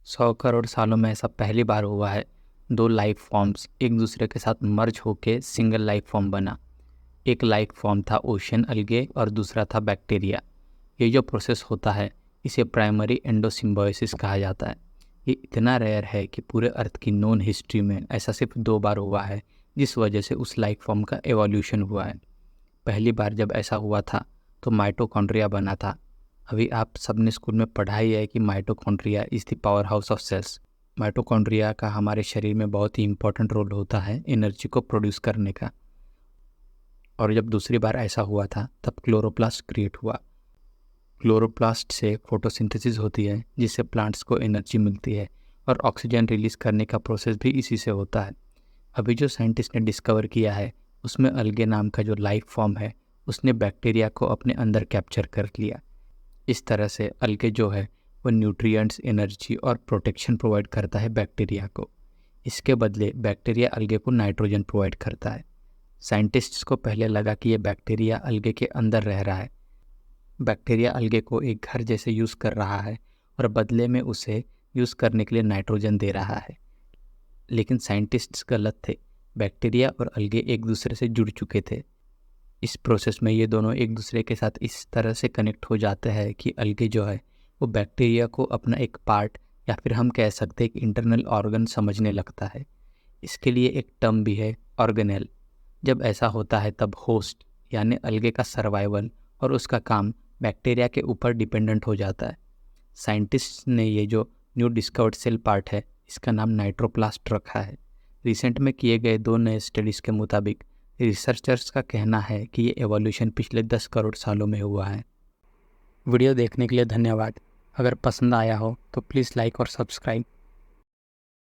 100 करोड़ सालों में ऐसा पहली बार हुआ है। दो लाइफ फॉर्म्स एक दूसरे के साथ मर्ज होके सिंगल लाइफ फॉर्म बना। एक लाइफ फॉर्म था ओशियन अलगे और दूसरा था बैक्टीरिया। ये जो प्रोसेस होता है इसे प्राइमरी एंडोसिम्बायोसिस कहा जाता है। ये इतना रेयर है कि पूरे अर्थ की नोन हिस्ट्री में ऐसा सिर्फ 2 बार हुआ है, जिस वजह से उस लाइफ फॉर्म का एवोल्यूशन हुआ है। पहली बार जब ऐसा हुआ था तो माइटोकॉन्ड्रिया बना था। अभी आप सबने स्कूल में पढ़ा ही है कि mitochondria is the power house of cells. Mitochondria का हमारे शरीर में बहुत ही इंपॉर्टेंट रोल होता है एनर्जी को प्रोड्यूस करने का। और जब दूसरी बार ऐसा हुआ था तब क्लोरोप्लास्ट क्रिएट हुआ। क्लोरोप्लास्ट से फोटोसिंथेसिस होती है जिससे प्लांट्स को एनर्जी मिलती है और ऑक्सीजन रिलीज करने का प्रोसेस भी इसी से होता है। अभी जो साइंटिस्ट ने डिस्कवर किया है उसमें अलगे नाम का जो लाइफ फॉर्म है उसने बैक्टीरिया को अपने अंदर कैप्चर कर लिया। इस तरह से अलगे जो है वो न्यूट्रिएंट्स, एनर्जी और प्रोटेक्शन प्रोवाइड करता है बैक्टीरिया को। इसके बदले बैक्टीरिया अलगे को नाइट्रोजन प्रोवाइड करता है। साइंटिस्ट्स को पहले लगा कि ये बैक्टीरिया अलगे के अंदर रह रहा है। बैक्टीरिया अलगे को एक घर जैसे यूज़ कर रहा है और बदले में उसे यूज़ करने के लिए नाइट्रोजन दे रहा है। लेकिन साइंटिस्ट्स गलत थे। बैक्टीरिया और अलगे एक दूसरे से जुड़ चुके थे। इस प्रोसेस में ये दोनों एक दूसरे के साथ इस तरह से कनेक्ट हो जाते हैं कि अलगे जो है वो बैक्टीरिया को अपना एक पार्ट या फिर हम कह सकते हैं एक इंटरनल ऑर्गन समझने लगता है। इसके लिए एक टर्म भी है, ऑर्गेनेल। जब ऐसा होता है तब होस्ट यानी अलगे का सर्वाइवल और उसका काम बैक्टीरिया के ऊपर डिपेंडेंट हो जाता है। साइंटिस्ट ने ये जो न्यू डिस्कवर्ड सेल पार्ट है इसका नाम नाइट्रोप्लास्ट रखा है। रिसेंट में किए गए 2 नए स्टडीज़ के मुताबिक रिसर्चर्स का कहना है कि ये एवोल्यूशन पिछले 10 करोड़ सालों में हुआ है। वीडियो देखने के लिए धन्यवाद। अगर पसंद आया हो तो प्लीज़ लाइक और सब्सक्राइब।